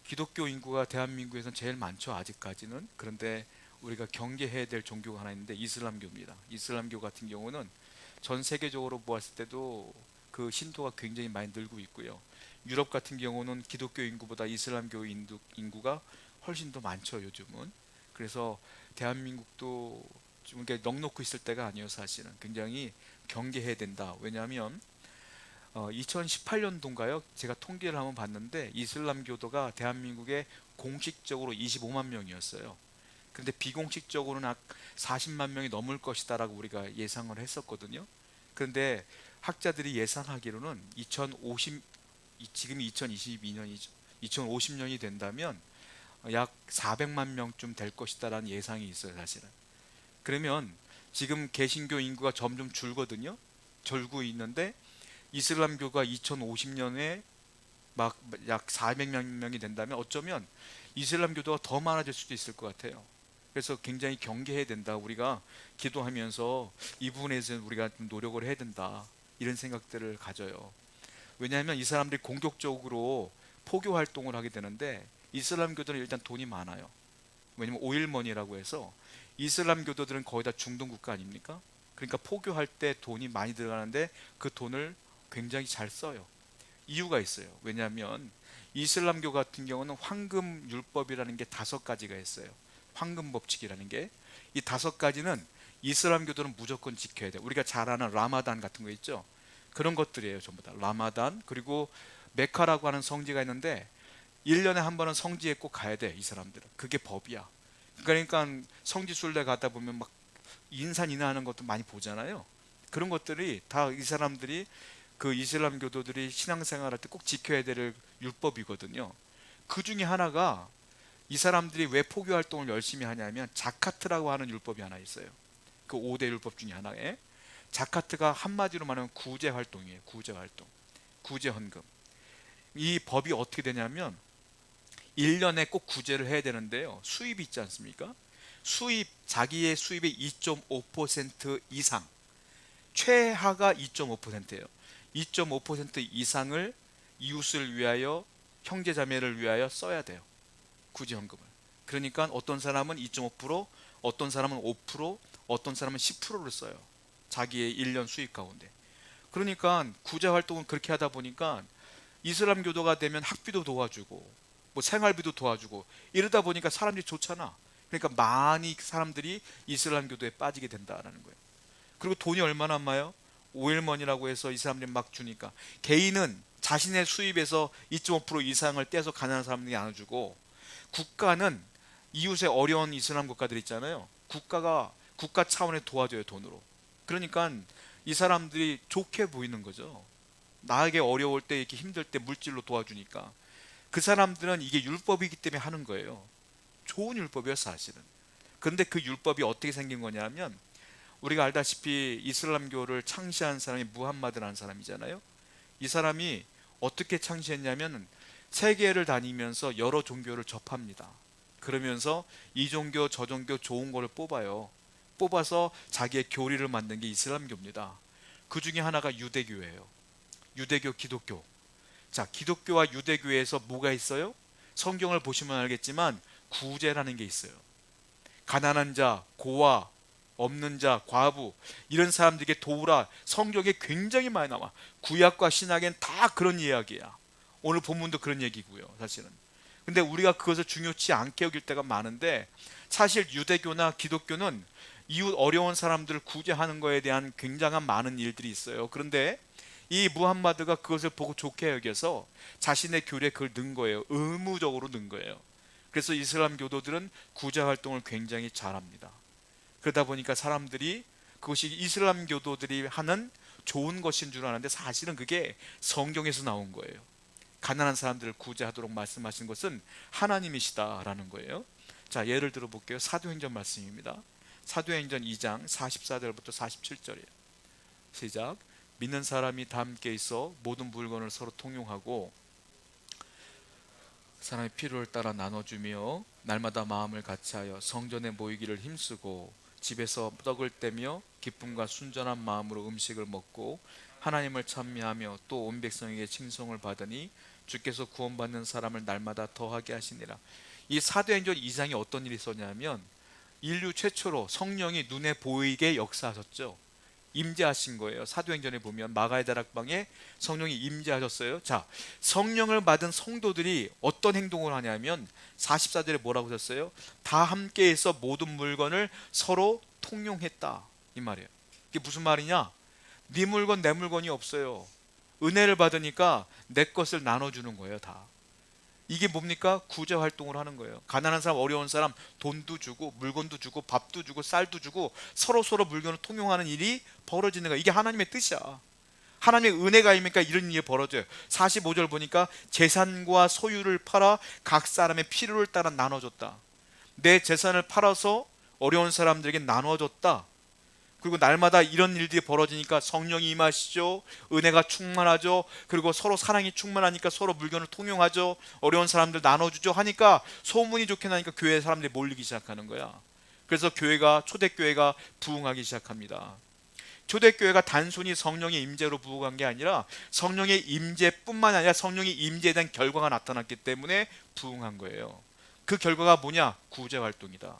기독교 인구가 대한민국에서는 제일 많죠, 아직까지는. 그런데 우리가 경계해야 될 종교가 하나 있는데 이슬람교입니다. 이슬람교 같은 경우는 전 세계적으로 보았을 때도 그 신도가 굉장히 많이 늘고 있고요. 유럽 같은 경우는 기독교 인구보다 이슬람교 인구가 훨씬 더 많죠, 요즘은. 그래서 대한민국도 좀 이렇게 넉넉히 있을 때가 아니에요, 사실은. 굉장히 경계해야 된다. 왜냐하면 2018년도인가요? 제가 통계를 한번 봤는데 이슬람교도가 대한민국에 공식적으로 25만 명이었어요. 근데 비공식적으로는 40만 명이 넘을 것이다라고 우리가 예상을 했었거든요. 그런데 학자들이 예상하기로는 2050, 지금이 2022년이죠. 2050년이 된다면 약 400만 명쯤 될 것이다라는 예상이 있어요, 사실은. 그러면 지금 개신교 인구가 점점 줄거든요. 줄고 있는데 이슬람교가 2050년에 막 약 400만 명이 된다면 어쩌면 이슬람교도가 더 많아질 수도 있을 것 같아요. 그래서 굉장히 경계해야 된다. 우리가 기도하면서 이 부분에 서 우리가 좀 노력을 해야 된다. 이런 생각들을 가져요. 왜냐하면 이 사람들이 공격적으로 포교 활동을 하게 되는데 이슬람교도는 일단 돈이 많아요. 왜냐면 오일머니라고 해서 이슬람 교도들은 거의 다 중동 국가 아닙니까? 그러니까 포교할 때 돈이 많이 들어가는데 그 돈을 굉장히 잘 써요. 이유가 있어요. 왜냐하면 이슬람교 같은 경우는 황금 율법이라는 게 5가지가 있어요. 황금 법칙이라는 게 이 5가지는 이슬람교도는 무조건 지켜야 돼요. 우리가 잘 아는 라마단 같은 거 있죠. 그런 것들이에요. 전부 다 라마단. 그리고 메카라고 하는 성지가 있는데 1년에 한 번은 성지에 꼭 가야 돼, 이 사람들은. 그게 법이야. 그러니까 성지 순례 가다 보면 막 인산인해하는 것도 많이 보잖아요. 그런 것들이 다 이 사람들이 그 이슬람 교도들이 신앙생활할 때 꼭 지켜야 될 율법이거든요. 그 중에 하나가 이 사람들이 왜 포교 활동을 열심히 하냐면 자카트라고 하는 율법이 하나 있어요. 그 5대 율법 중에 하나에 자카트가 한마디로 말하면 구제 활동이에요. 구제 활동. 구제 헌금. 이 법이 어떻게 되냐면 1년에 꼭 구제를 해야 되는데요. 수입이 있지 않습니까? 자기의 수입의 2.5% 이상, 최하가 2.5%예요. 2.5% 이상을 이웃을 위하여, 형제자매를 위하여 써야 돼요. 구제헌금을. 그러니까 어떤 사람은 2.5%, 어떤 사람은 5%, 어떤 사람은 10%를 써요. 자기의 1년 수입 가운데. 그러니까 구제 활동은 그렇게 하다 보니까 이슬람 교도가 되면 학비도 도와주고 뭐 생활비도 도와주고 이러다 보니까 사람들이 좋잖아. 그러니까 많이 사람들이 이슬람 교도에 빠지게 된다라는 거예요. 그리고 돈이 얼마나 많아요? 오일머니라고 해서 이 사람들이 막 주니까 개인은 자신의 수입에서 2.5% 이상을 떼서 가난한 사람들이 나눠주고 국가는 이웃의 어려운 이슬람 국가들 있잖아요. 국가 차원에 도와줘요, 돈으로. 그러니까 이 사람들이 좋게 보이는 거죠. 나에게 어려울 때 이렇게 힘들 때 물질로 도와주니까 그 사람들은 이게 율법이기 때문에 하는 거예요. 좋은 율법이에요, 사실은. 그런데 그 율법이 어떻게 생긴 거냐면 우리가 알다시피 이슬람교를 창시한 사람이 무함마드라는 사람이잖아요. 이 사람이 어떻게 창시했냐면 세계를 다니면서 여러 종교를 접합니다. 그러면서 이 종교 저 종교 좋은 거를 뽑아요. 뽑아서 자기의 교리를 만든 게 이슬람교입니다. 그 중에 하나가 유대교예요. 유대교, 기독교. 자, 기독교와 유대교에서 뭐가 있어요? 성경을 보시면 알겠지만 구제라는 게 있어요. 가난한 자, 고아, 없는 자, 과부 이런 사람들에게 도우라. 성경에 굉장히 많이 나와. 구약과 신약엔 다 그런 이야기야. 오늘 본문도 그런 얘기고요, 사실은. 근데 우리가 그것을 중요치 않게 여길 때가 많은데 사실 유대교나 기독교는 이웃 어려운 사람들을 구제하는 것에 대한 굉장한 많은 일들이 있어요. 그런데 이 무함마드가 그것을 보고 좋게 여겨서 자신의 교리에 그걸 넣은 거예요. 의무적으로 넣은 거예요. 그래서 이슬람 교도들은 구제 활동을 굉장히 잘합니다. 그러다 보니까 사람들이 그것이 이슬람 교도들이 하는 좋은 것인 줄 아는데 사실은 그게 성경에서 나온 거예요. 가난한 사람들을 구제하도록 말씀하신 것은 하나님이시다라는 거예요. 자, 예를 들어 볼게요. 사도행전 말씀입니다. 사도행전 2장 44절부터 47절이에요. 시작. 믿는 사람이 다 함께 있어 모든 물건을 서로 통용하고 사람의 필요를 따라 나눠주며 날마다 마음을 같이하여 성전에 모이기를 힘쓰고 집에서 떡을 떼며 기쁨과 순전한 마음으로 음식을 먹고 하나님을 찬미하며 또 온 백성에게 칭송을 받으니 주께서 구원받는 사람을 날마다 더하게 하시니라. 이 사도행전 2장이 어떤 일이 있었냐면 인류 최초로 성령이 눈에 보이게 역사하셨죠. 임재하신 거예요. 사도행전에 보면 마가의 다락방에 성령이 임재하셨어요. 자, 성령을 받은 성도들이 어떤 행동을 하냐면 44절에 뭐라고 하셨어요? 다 함께해서 모든 물건을 서로 통용했다, 이 말이에요. 이게 무슨 말이냐? 네 물건 내 물건이 없어요. 은혜를 받으니까 내 것을 나눠주는 거예요. 다. 이게 뭡니까? 구제 활동을 하는 거예요. 가난한 사람, 어려운 사람 돈도 주고 물건도 주고 밥도 주고 쌀도 주고 서로 물건을 통용하는 일이 벌어지는 거예요. 이게 하나님의 뜻이야. 하나님의 은혜가 아닙니까? 이런 일이 벌어져요. 45절 보니까 재산과 소유를 팔아 각 사람의 필요를 따라 나눠줬다. 내 재산을 팔아서 어려운 사람들에게 나눠줬다. 그리고 날마다 이런 일들이 벌어지니까 성령이 임하시죠. 은혜가 충만하죠. 그리고 서로 사랑이 충만하니까 서로 물건을 통용하죠. 어려운 사람들 나눠주죠 하니까 소문이 좋게 나니까 교회 사람들이 몰리기 시작하는 거야. 그래서 교회가, 초대교회가 부흥하기 시작합니다. 초대교회가 단순히 성령의 임재로 부흥한 게 아니라 성령의 임재뿐만 아니라 성령의 임재에 대한 결과가 나타났기 때문에 부흥한 거예요. 그 결과가 뭐냐? 구제 활동이다.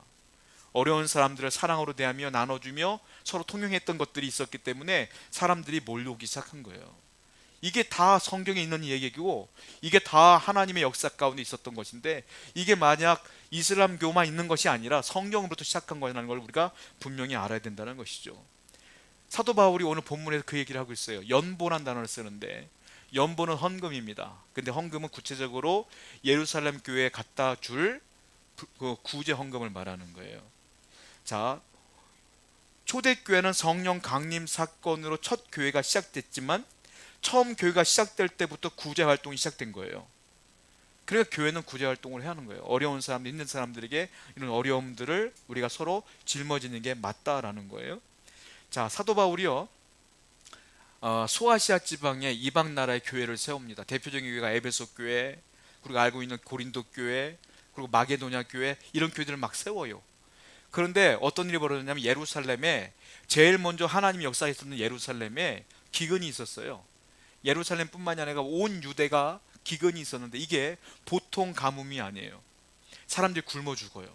어려운 사람들을 사랑으로 대하며 나눠주며 서로 통용했던 것들이 있었기 때문에 사람들이 몰려오기 시작한 거예요. 이게 다 성경에 있는 얘기고 이게 다 하나님의 역사 가운데 있었던 것인데, 이게 만약 이슬람교만 있는 것이 아니라 성경으로부터 시작한 거라는 걸 우리가 분명히 알아야 된다는 것이죠. 사도 바울이 오늘 본문에서 그 얘기를 하고 있어요. 연보란 단어를 쓰는데 연보는 헌금입니다. 근데 헌금은 구체적으로 예루살렘 교회에 갖다 줄 구제 헌금을 말하는 거예요. 자, 초대교회는 성령 강림 사건으로 첫 교회가 시작됐지만 처음 교회가 시작될 때부터 구제 활동이 시작된 거예요. 그래서 교회는 구제 활동을 해야 하는 거예요. 어려운 사람들, 힘든 사람들에게 이런 어려움들을 우리가 서로 짊어지는 게 맞다라는 거예요. 자, 사도 바울이요, 소아시아 지방에 이방 나라의 교회를 세웁니다. 대표적인 교회가 에베소 교회, 그리고 알고 있는 고린도 교회, 그리고 마게도냐 교회, 이런 교회들을 막 세워요. 그런데 어떤 일이 벌어졌냐면 예루살렘에, 제일 먼저 하나님이 역사했었는 예루살렘에 기근이 있었어요. 예루살렘뿐만이 아니라 온 유대가 기근이 있었는데 이게 보통 가뭄이 아니에요. 사람들이 굶어 죽어요.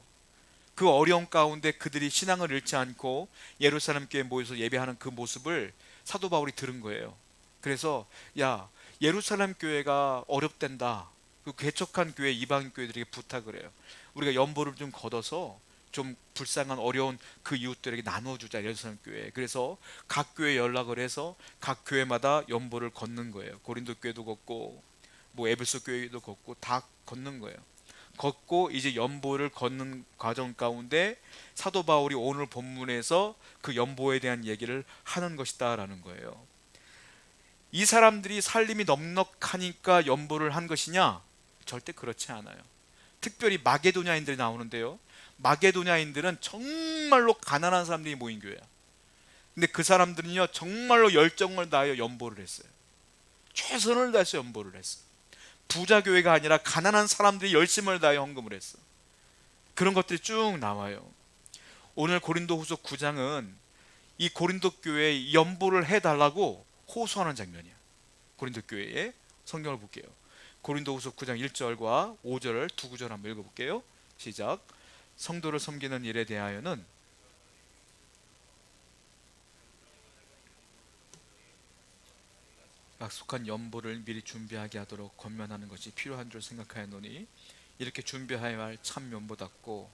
그 어려움 가운데 그들이 신앙을 잃지 않고 예루살렘 교회에 모여서 예배하는 그 모습을 사도 바울이 들은 거예요. 그래서 야, 예루살렘 교회가 어렵댄다. 그 개척한 교회, 이방 교회들에게 부탁을 해요. 우리가 연보를 좀 걷어서 좀 불쌍한 어려운 그 이웃들에게 나눠주자, 예루살렘 교회. 그래서 각 교회 연락을 해서 각 교회마다 연보를 걷는 거예요. 고린도 교회도 걷고 뭐 에베소 교회도 걷고 다 걷는 거예요. 걷고 이제 연보를 걷는 과정 가운데 사도 바울이 오늘 본문에서 그 연보에 대한 얘기를 하는 것이다 라는 거예요. 이 사람들이 살림이 넉넉하니까 연보를 한 것이냐? 절대 그렇지 않아요. 특별히 마게도냐인들이 나오는데요, 마게도냐인들은 정말로 가난한 사람들이 모인 교회야. 근데 그 사람들은요 정말로 열정을 다하여 연보를 했어요. 최선을 다해서 연보를 했어. 부자 교회가 아니라 가난한 사람들이 열심을 다하여 헌금을 했어. 그런 것들이 쭉 나와요. 오늘 고린도후서 9장은 이 고린도 교회에 연보를 해달라고 호소하는 장면이야. 고린도 교회에 성경을 볼게요. 고린도후서 9장 1절과 5절을 두 구절 한번 읽어볼게요. 시작. 성도를 섬기는 일에 대하여는 약속한 연보를 미리 준비하게 하도록 권면하는 것이 필요한 줄 생각하였노니 이렇게 준비하여야 할 참 면보답고.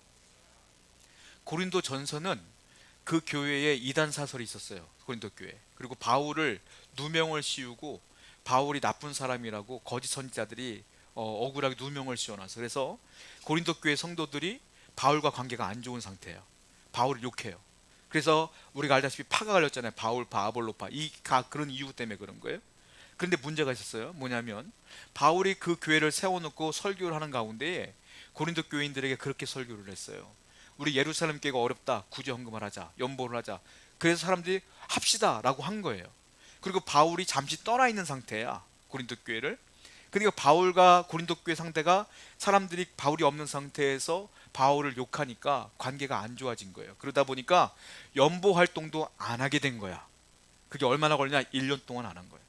고린도 전서는 그 교회에 이단 사설이 있었어요. 고린도 교회. 그리고 바울을 누명을 씌우고 바울이 나쁜 사람이라고 거짓 선지자들이 억울하게 누명을 씌워놨어. 그래서 고린도 교회 성도들이 바울과 관계가 안 좋은 상태예요. 바울을 욕해요. 그래서 우리가 알다시피 파가 갈렸잖아요. 바울파, 아볼로파. 그런 이유 때문에 그런 거예요. 그런데 문제가 있었어요. 뭐냐면 바울이 그 교회를 세워놓고 설교를 하는 가운데 고린도 교인들에게 그렇게 설교를 했어요. 우리 예루살렘 교회가 어렵다. 구제 헌금을 하자. 연보를 하자. 그래서 사람들이 합시다 라고 한 거예요. 그리고 바울이 잠시 떠나 있는 상태야, 고린도 교회를. 그러니까 바울과 고린도 교회 상태가, 사람들이 바울이 없는 상태에서 바울을 욕하니까 관계가 안 좋아진 거예요. 그러다 보니까 연보 활동도 안 하게 된 거야. 그게 얼마나 걸리냐? 1년 동안 안 한 거예요.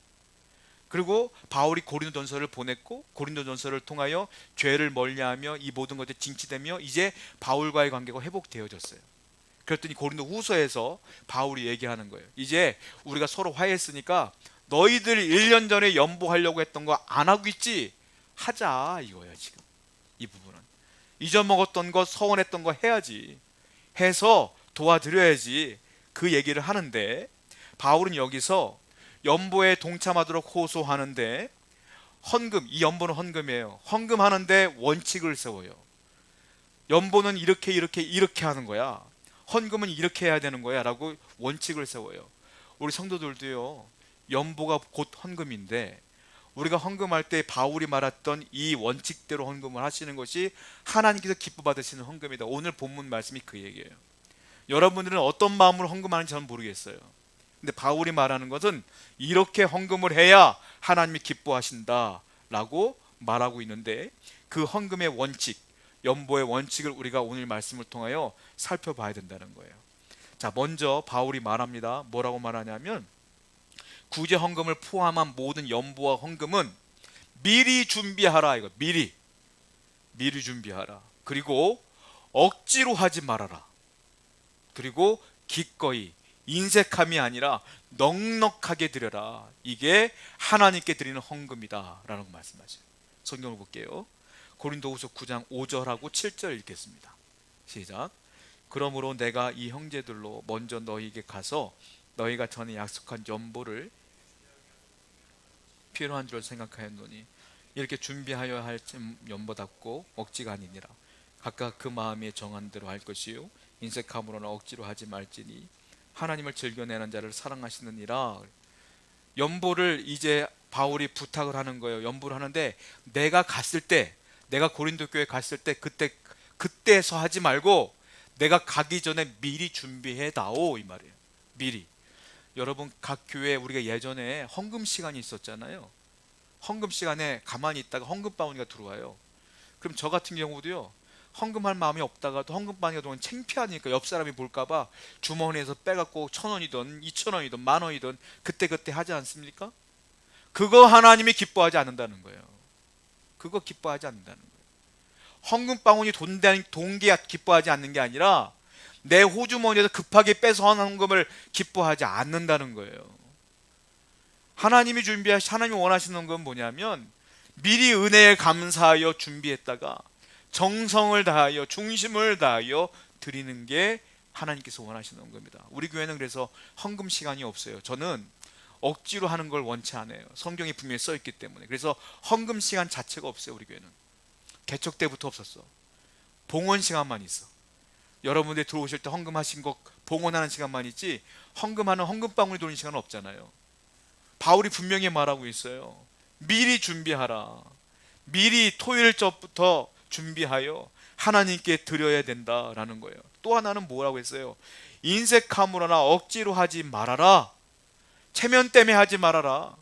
그리고 바울이 고린도전서를 보냈고 고린도전서를 통하여 죄를 멀리하며 이 모든 것에 징치되며 이제 바울과의 관계가 회복되어졌어요. 그랬더니 고린도 후서에서 바울이 얘기하는 거예요. 이제 우리가 서로 화해했으니까 너희들 1년 전에 연보하려고 했던 거 안 하고 있지? 하자 이거예요. 지금 이 부분은 잊어먹었던 거, 서운했던 거 해야지, 해서 도와드려야지, 그 얘기를 하는데, 바울은 여기서 연보에 동참하도록 호소하는데, 헌금, 이 연보는 헌금이에요. 헌금하는데 원칙을 세워요. 연보는 이렇게 하는 거야, 헌금은 이렇게 해야 되는 거야 라고 원칙을 세워요. 우리 성도들도요, 연보가 곧 헌금인데 우리가 헌금할 때 바울이 말했던 이 원칙대로 헌금을 하시는 것이 하나님께서 기뻐 받으시는 헌금이다. 오늘 본문 말씀이 그 얘기예요. 여러분들은 어떤 마음으로 헌금하는지 저는 모르겠어요. 근데 바울이 말하는 것은 이렇게 헌금을 해야 하나님이 기뻐하신다 라고 말하고 있는데, 그 헌금의 원칙, 연보의 원칙을 우리가 오늘 말씀을 통하여 살펴봐야 된다는 거예요. 자, 먼저 바울이 말합니다. 뭐라고 말하냐면, 구제 헌금을 포함한 모든 연보와 헌금은 미리 준비하라, 이거. 미리 준비하라. 그리고 억지로 하지 말아라. 그리고 기꺼이, 인색함이 아니라 넉넉하게 드려라. 이게 하나님께 드리는 헌금이다 라는 말씀하죠. 성경을 볼게요. 고린도후서 9장 5절하고 7절 읽겠습니다. 시작. 그러므로 내가 이 형제들로 먼저 너희에게 가서 너희가 전에 약속한 연보를 필요한 줄 생각하였노니 이렇게 준비하여 할 연보답고 억지가 아니니라. 각각 그 마음에 정한 대로 할 것이요 인색함으로나 억지로 하지 말지니 하나님을 즐겨내는 자를 사랑하시느니라. 연보를 이제 바울이 부탁을 하는 거예요. 연보를 하는데, 내가 갔을 때, 내가 고린도 교회 갔을 때 그때서 하지 말고 내가 가기 전에 미리 준비해 다오, 이 말이에요. 미리. 여러분, 각 교회에 우리가 예전에 헌금 시간이 있었잖아요. 헌금 시간에 가만히 있다가 헌금 바구니가 들어와요. 그럼 저 같은 경우도요, 헌금할 마음이 없다가도 헌금 바구니가 들어오면 창피하니까 옆 사람이 볼까봐 주머니에서 빼갖고 1,000원이든 2,000원이든 10,000원이든 그때 하지 않습니까? 그거 하나님이 기뻐하지 않는다는 거예요. 그거 기뻐하지 않는다는 거예요. 헌금 바구니 돈게 기뻐하지 않는 게 아니라 내 호주머니에서 급하게 빼서 한 헌금을 기뻐하지 않는다는 거예요. 하나님이 하나님이 원하시는 건 뭐냐면, 미리 은혜에 감사하여 준비했다가 정성을 다하여 중심을 다하여 드리는 게 하나님께서 원하시는 겁니다. 우리 교회는 그래서 헌금 시간이 없어요. 저는 억지로 하는 걸 원치 않아요. 성경에 분명히 써 있기 때문에. 그래서 헌금 시간 자체가 없어요. 우리 교회는 개척 때부터 없었어. 봉헌 시간만 있어. 여러분들 들어오실 때 헌금하신 거 봉헌하는 시간만 있지, 헌금하는 헌금방울이 도는 시간은 없잖아요. 바울이 분명히 말하고 있어요. 미리 준비하라. 미리 토요일 전부터 준비하여 하나님께 드려야 된다라는 거예요. 또 하나는 뭐라고 했어요? 인색함으로나 억지로 하지 말아라. 체면 때문에 하지 말아라.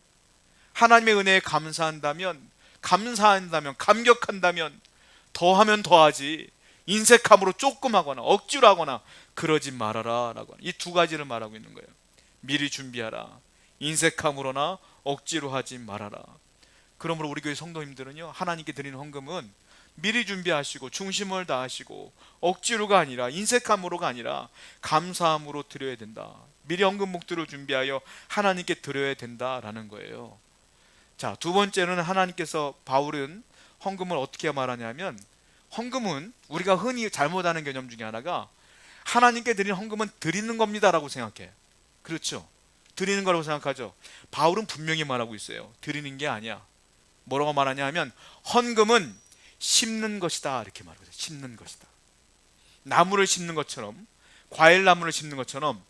하나님의 은혜에 감사한다면, 감격한다면 더하면 더하지, 인색함으로 조금 하거나 억지로 하거나 그러지 말아라 라고, 이 두 가지를 말하고 있는 거예요. 미리 준비하라. 인색함으로나 억지로 하지 말아라. 그러므로 우리 교회 성도님들은요, 하나님께 드리는 헌금은 미리 준비하시고 중심을 다하시고 억지로가 아니라, 인색함으로가 아니라 감사함으로 드려야 된다. 미리 헌금 목도를 준비하여 하나님께 드려야 된다라는 거예요. 자, 두 번째는, 하나님께서, 바울은 헌금을 어떻게 말하냐면, 헌금은 우리가 흔히 잘못하는 개념 중에 하나가, 하나님께 드리는 헌금은 드리는 겁니다 라고 생각해. 그렇죠? 드리는 거라고 생각하죠. 바울은 분명히 말하고 있어요. 드리는 게 아니야. 뭐라고 말하냐 하면, 헌금은 심는 것이다 이렇게 말하고 있어요. 심는 것이다. 나무를 심는 것처럼, 과일나무를 심는 것처럼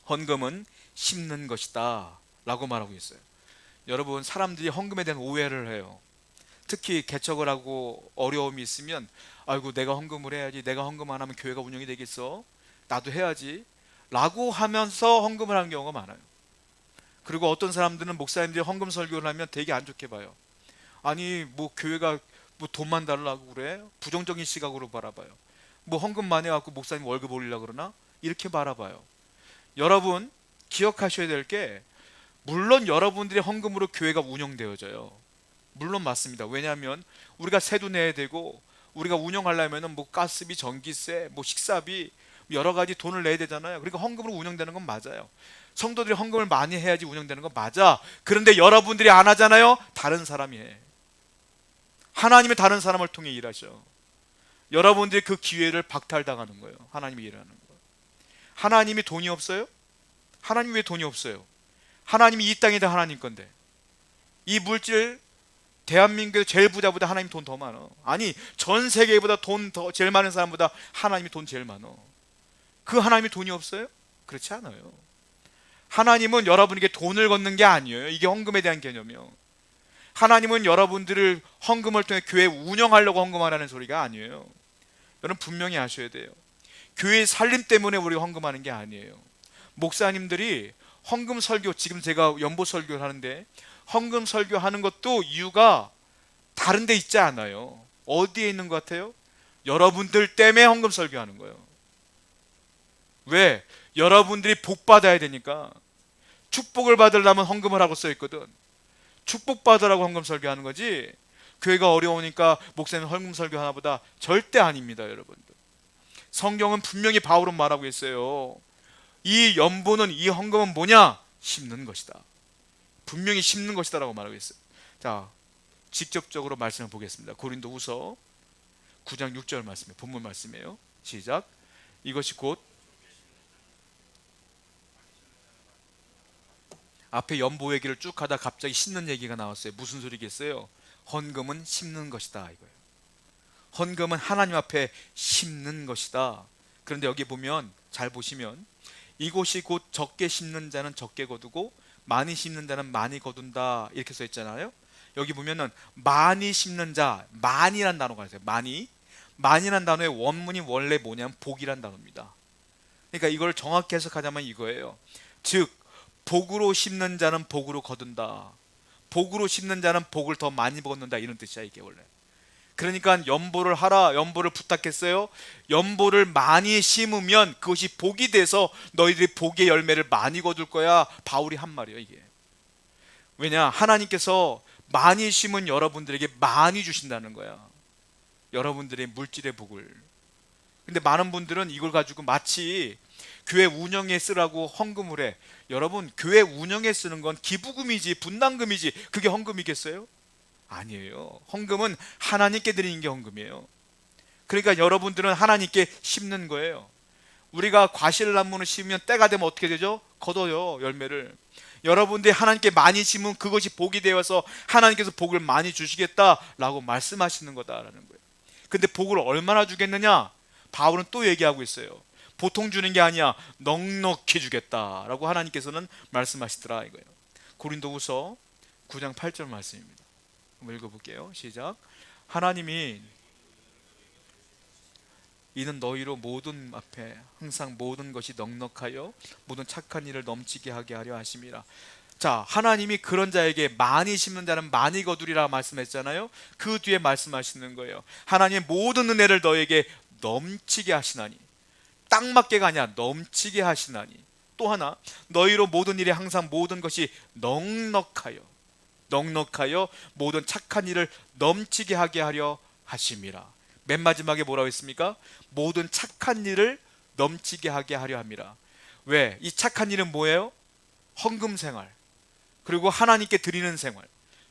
헌금은 심는 것이다 라고 말하고 있어요. 여러분, 사람들이 헌금에 대한 오해를 해요. 특히 개척을 하고 어려움이 있으면, 아이고 내가 헌금을 해야지, 내가 헌금 안 하면 교회가 운영이 되겠어, 나도 해야지 라고 하면서 헌금을 하는 경우가 많아요. 그리고 어떤 사람들은 목사님들이 헌금 설교를 하면 되게 안 좋게 봐요. 아니 뭐 교회가 뭐 돈만 달라고 그래? 부정적인 시각으로 바라봐요. 뭐 헌금 많이 갖고 목사님 월급 올리려고 그러나? 이렇게 바라봐요. 여러분, 기억하셔야 될 게, 물론 여러분들의 헌금으로 교회가 운영되어져요. 물론 맞습니다. 왜냐하면 우리가 세도 내야 되고, 우리가 운영하려면은 뭐 가스비, 전기세, 뭐 식사비, 여러 가지 돈을 내야 되잖아요. 그러니까 헌금으로 운영되는 건 맞아요. 성도들이 헌금을 많이 해야지 운영되는 건 맞아. 그런데 여러분들이 안 하잖아요. 다른 사람이 해. 하나님이 다른 사람을 통해 일하셔. 여러분들이 그 기회를 박탈당하는 거예요. 하나님이 일하는 거예요. 하나님이 돈이 없어요? 하나님 왜 돈이 없어요? 하나님이 이 땅이 다 하나님 건데, 이 물질, 대한민국의 제일 부자보다 하나님 돈 더 많어. 아니, 전 세계보다 돈 더 제일 많은 사람보다 하나님이 돈 제일 많어. 그 하나님이 돈이 없어요? 그렇지 않아요. 하나님은 여러분에게 돈을 걷는 게 아니에요. 이게 헌금에 대한 개념이요. 하나님은 여러분들을 헌금을 통해 교회 운영하려고 헌금하라는 소리가 아니에요. 여러분 분명히 아셔야 돼요. 교회 살림 때문에 우리가 헌금하는 게 아니에요. 목사님들이 헌금 설교, 지금 제가 연보 설교를 하는데 헌금 설교하는 것도 이유가 다른 데 있지 않아요. 어디에 있는 것 같아요? 여러분들 때문에 헌금 설교하는 거예요. 왜? 여러분들이 복 받아야 되니까. 축복을 받으려면 헌금을 하고 써 있거든. 축복 받으라고 헌금 설교하는 거지, 교회가 어려우니까 목사님 헌금 설교 하나보다 절대 아닙니다. 여러분들, 성경은 분명히 바울은 말하고 있어요. 이 연보는, 이 헌금은 뭐냐? 심는 것이다. 분명히 심는 것이다 라고 말하고 있어요. 자, 직접적으로 말씀을 보겠습니다. 고린도후서 9장 6절 말씀이에요. 본문 말씀이에요. 시작. 이것이 곧, 앞에 연보 얘기를 쭉 하다 갑자기 심는 얘기가 나왔어요. 무슨 소리겠어요? 헌금은 심는 것이다 이거예요. 헌금은 하나님 앞에 심는 것이다. 그런데 여기 보면, 잘 보시면, 이곳이 곧 적게 심는 자는 적게 거두고 많이 심는 자는 많이 거둔다 이렇게 써 있잖아요. 여기 보면은 많이 심는 자, 많이란 단어가 있어요. 많이란 단어의 원문이 원래 뭐냐면 복이란 단어입니다. 그러니까 이걸 정확히 해석하자면 이거예요. 즉, 복으로 심는 자는 복으로 거둔다. 복으로 심는 자는 복을 더 많이 거둔다, 이런 뜻이야 이게 원래. 그러니까 연보를 하라, 연보를 부탁했어요. 연보를 많이 심으면 그것이 복이 돼서 너희들이 복의 열매를 많이 거둘 거야, 바울이 한 말이에요 이게. 왜냐? 하나님께서 많이 심은 여러분들에게 많이 주신다는 거야, 여러분들의 물질의 복을. 근데 많은 분들은 이걸 가지고 마치 교회 운영에 쓰라고 헌금을 해. 여러분, 교회 운영에 쓰는 건 기부금이지 분담금이지 그게 헌금이겠어요? 아니에요. 헌금은 하나님께 드리는 게 헌금이에요. 그러니까 여러분들은 하나님께 심는 거예요. 우리가 과실나무를 심으면 때가 되면 어떻게 되죠? 거둬요, 열매를. 여러분들이 하나님께 많이 심으면 그것이 복이 되어서 하나님께서 복을 많이 주시겠다라고 말씀하시는 거다라는 거예요. 근데 복을 얼마나 주겠느냐? 바울은 또 얘기하고 있어요. 보통 주는 게 아니야, 넉넉히 주겠다라고 하나님께서는 말씀하시더라 이거예요. 고린도후서 9장 8절 말씀입니다. 한번 읽어볼게요. 시작. 하나님이 이는 너희로 모든 앞에 항상 모든 것이 넉넉하여 모든 착한 일을 넘치게 하게 하려 하심이라. 자, 하나님이 그런 자에게 많이 심는 자는 많이 거두리라 말씀했잖아요. 그 뒤에 말씀하시는 거예요. 하나님의 모든 은혜를 너에게 넘치게 하시나니, 딱 맞게가 아니라 넘치게 하시나니, 또 하나 너희로 모든 일에 항상 모든 것이 넉넉하여 모든 착한 일을 넘치게 하게 하려 하심이라. 맨 마지막에 뭐라고 했습니까? 모든 착한 일을 넘치게 하게 하려 함이라. 왜? 이 착한 일은 뭐예요? 헌금 생활, 그리고 하나님께 드리는 생활,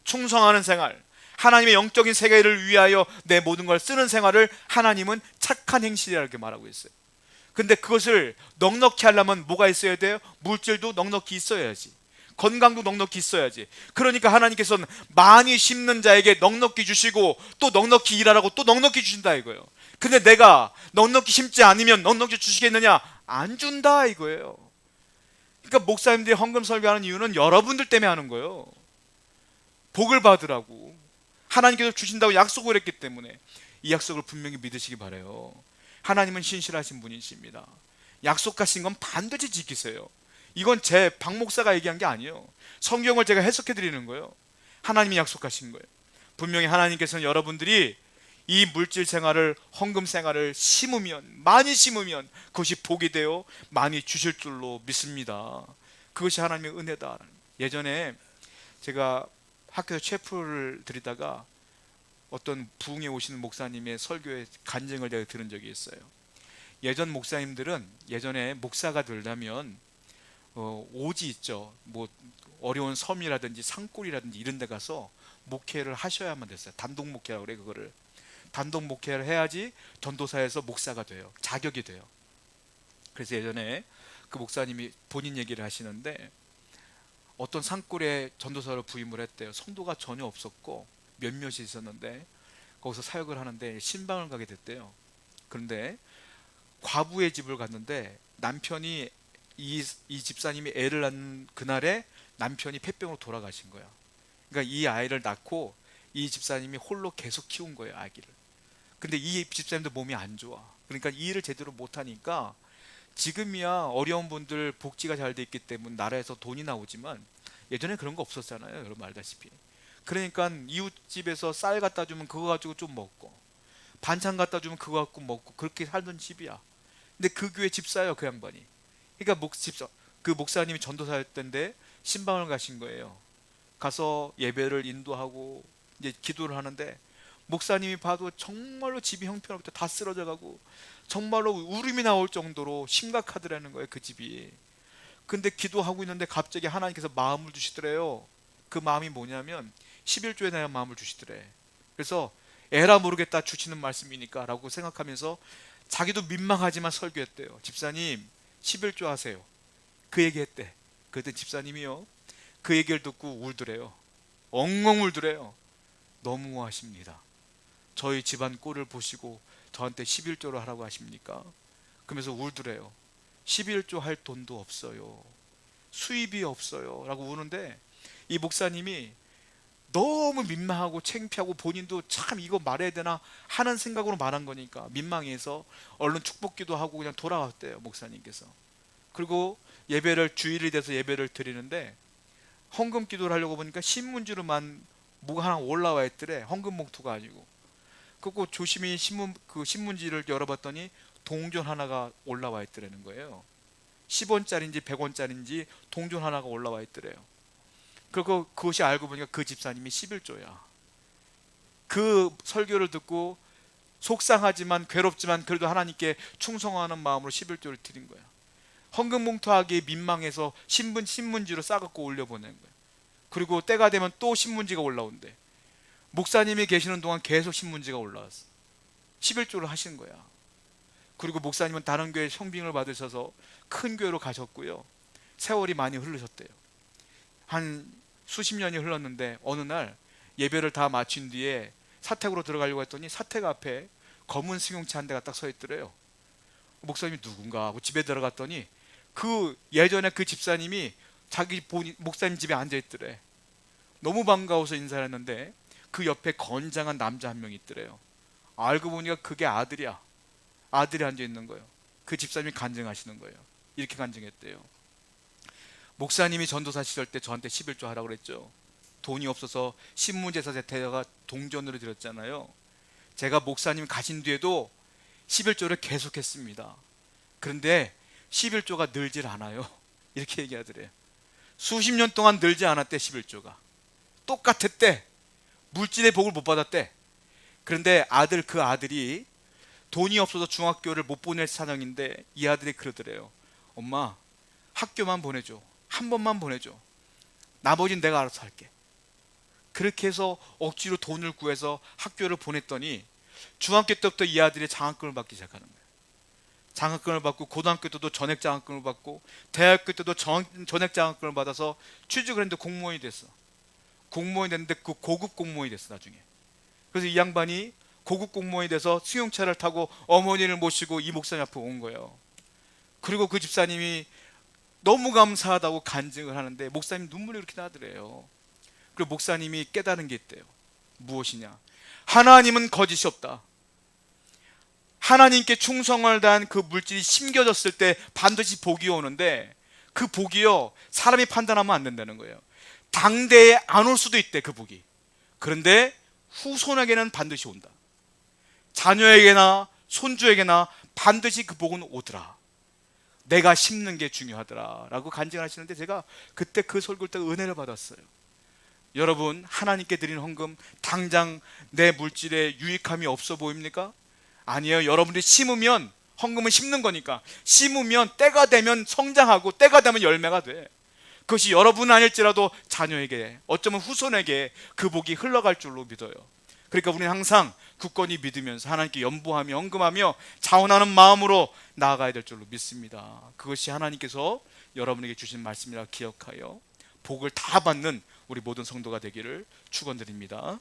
충성하는 생활, 하나님의 영적인 세계를 위하여 내 모든 걸 쓰는 생활을 하나님은 착한 행실이라고 말하고 있어요. 근데 그것을 넉넉히 하려면 뭐가 있어야 돼요? 물질도 넉넉히 있어야지, 건강도 넉넉히 있어야지. 그러니까 하나님께서는 많이 심는 자에게 넉넉히 주시고 또 넉넉히 일하라고 또 넉넉히 주신다 이거예요. 근데 내가 넉넉히 심지 않으면 넉넉히 주시겠느냐? 안 준다 이거예요. 그러니까 목사님들이 헌금 설교하는 이유는 여러분들 때문에 하는 거예요. 복을 받으라고, 하나님께서 주신다고 약속을 했기 때문에. 이 약속을 분명히 믿으시기 바라요. 하나님은 신실하신 분이십니다. 약속하신 건 반드시 지키세요. 이건 제 박 목사가 얘기한 게 아니에요. 성경을 제가 해석해 드리는 거예요. 하나님이 약속하신 거예요. 분명히 하나님께서는 여러분들이 이 물질 생활을, 헌금 생활을 심으면, 많이 심으면 그것이 복이 되어 많이 주실 줄로 믿습니다. 그것이 하나님의 은혜다. 예전에 제가 학교에서 체프를 드리다가 어떤 부흥에 오시는 목사님의 설교에 간증을 제가 들은 적이 있어요. 예전 목사님들은 예전에 목사가 되려면 오지 있죠. 뭐 어려운 섬이라든지 산골이라든지 이런 데 가서 목회를 하셔야만 됐어요. 단독 목회라고 그래. 그거를 단독 목회를 해야지 전도사에서 목사가 돼요. 자격이 돼요. 그래서 예전에 그 목사님이 본인 얘기를 하시는데 어떤 산골에 전도사로 부임을 했대요. 성도가 전혀 없었고 몇몇이 있었는데 거기서 사역을 하는데 신방을 가게 됐대요. 그런데 과부의 집을 갔는데 남편이 이 집사님이 애를 낳는 그날에 남편이 폐병으로 돌아가신 거야. 그러니까 이 아이를 낳고 이 집사님이 홀로 계속 키운 거예요, 아기를. 근데 이 집사님도 몸이 안 좋아. 그러니까 이 일을 제대로 못하니까 지금이야 어려운 분들 복지가 잘 돼 있기 때문에 나라에서 돈이 나오지만 예전에 그런 거 없었잖아요. 여러분 알다시피. 그러니까 이웃집에서 쌀 갖다 주면 그거 가지고 좀 먹고 반찬 갖다 주면 그거 갖고 먹고 그렇게 살던 집이야. 근데 그 교회 집사예요, 그 양반이. 그러니까 그 목사님이 전도사였던데 신방을 가신 거예요. 가서 예배를 인도하고 이제 기도를 하는데 목사님이 봐도 정말로 집이 형편없다 다 쓰러져 가고 정말로 울음이 나올 정도로 심각하더라는 거예요, 그 집이. 근데 기도하고 있는데 갑자기 하나님께서 마음을 주시더래요. 그 마음이 뭐냐면 11조에 대한 마음을 주시더래. 그래서 에라 모르겠다 주시는 말씀이니까 라고 생각하면서 자기도 민망하지만 설교했대요. 집사님 11조 하세요. 그 얘기했대. 그때 집사님이요 그 얘기를 듣고 울더래요. 엉엉 울더래요. 너무하십니다. 저희 집안 꼴을 보시고 저한테 11조를 하라고 하십니까? 그러면서 울더래요. 11조 할 돈도 없어요. 수입이 없어요. 라고 우는데 이 목사님이 너무 민망하고 창피하고 본인도 참 이거 말해야 되나 하는 생각으로 말한 거니까 민망해서 얼른 축복기도 하고 그냥 돌아왔대요, 목사님께서. 그리고 예배를 주일이 돼서 예배를 드리는데 헌금 기도를 하려고 보니까 신문지로만 뭐가 하나 올라와 있더래. 헌금 봉투가 아니고. 그거 조심히 그 신문지를 열어봤더니 동전 하나가 올라와 있더라는 거예요. 10원짜리인지 100원짜리인지 동전 하나가 올라와 있더래요. 그리고 그것이 알고 보니까 그 집사님이 11조야. 그 설교를 듣고 속상하지만 괴롭지만 그래도 하나님께 충성하는 마음으로 11조를 드린 거야. 헌금 봉투하기에 민망해서 신문지로 싸갖고 올려보낸 거야. 그리고 때가 되면 또 신문지가 올라온대. 목사님이 계시는 동안 계속 신문지가 올라왔어. 11조를 하신 거야. 그리고 목사님은 다른 교회 성빙을 받으셔서 큰 교회로 가셨고요. 세월이 많이 흐르셨대요. 한 수십 년이 흘렀는데 어느 날 예배를 다 마친 뒤에 사택으로 들어가려고 했더니 사택 앞에 검은 승용차 한 대가 딱 서 있더래요. 목사님이 누군가 하고 집에 들어갔더니 그 예전에 그 집사님이 자기 목사님 집에 앉아 있더래. 너무 반가워서 인사를 했는데 그 옆에 건장한 남자 한 명 있더래요. 알고 보니까 그게 아들이야. 아들이 앉아 있는 거예요. 그 집사님이 간증하시는 거예요. 이렇게 간증했대요. 목사님이 전도사 시절 때 저한테 11조 하라고 그랬죠. 돈이 없어서 신문제사 대다가 동전으로 드렸잖아요. 제가 목사님 가신 뒤에도 11조를 계속했습니다. 그런데 11조가 늘질 않아요. 이렇게 얘기하더래요. 수십 년 동안 늘지 않았대. 11조가 똑같았대. 물질의 복을 못 받았대. 그런데 그 아들이 돈이 없어서 중학교를 못 보낼 사정인데 이 아들이 그러더래요. 엄마 학교만 보내줘. 한 번만 보내줘. 나머지는 내가 알아서 할게. 그렇게 해서 억지로 돈을 구해서 학교를 보냈더니 중학교 때부터 이 아들이 장학금을 받기 시작하는 거예요. 장학금을 받고 고등학교 때도 전액 장학금을 받고 대학교 때도 전액 장학금을 받아서 취직을 했는데 공무원이 됐어. 공무원이 됐는데 그 고급 공무원이 됐어 나중에. 그래서 이 양반이 고급 공무원이 돼서 승용차를 타고 어머니를 모시고 이 목사님 앞에 온 거예요. 그리고 그 집사님이 너무 감사하다고 간증을 하는데 목사님 눈물이 그렇게 나더래요. 그리고 목사님이 깨달은 게 있대요. 무엇이냐? 하나님은 거짓이 없다. 하나님께 충성을 다한 그 물질이 심겨졌을 때 반드시 복이 오는데 그 복이요 사람이 판단하면 안 된다는 거예요. 당대에 안 올 수도 있대 그 복이. 그런데 후손에게는 반드시 온다. 자녀에게나 손주에게나 반드시 그 복은 오더라. 내가 심는 게 중요하더라라고 간증하시는데, 제가 그때 그 설교를 때 은혜를 받았어요. 여러분, 하나님께 드리는 헌금 당장 내 물질에 유익함이 없어 보입니까? 아니에요. 여러분들이 심으면, 헌금은 심는 거니까, 심으면 때가 되면 성장하고 때가 되면 열매가 돼. 그것이 여러분 아닐지라도 자녀에게, 어쩌면 후손에게 그 복이 흘러갈 줄로 믿어요. 그러니까 우리는 항상 굳건히 믿으면서 하나님께 연보하며 헌금하며 자원하는 마음으로 나아가야 될 줄로 믿습니다. 그것이 하나님께서 여러분에게 주신 말씀이라 기억하여 복을 다 받는 우리 모든 성도가 되기를 축원드립니다.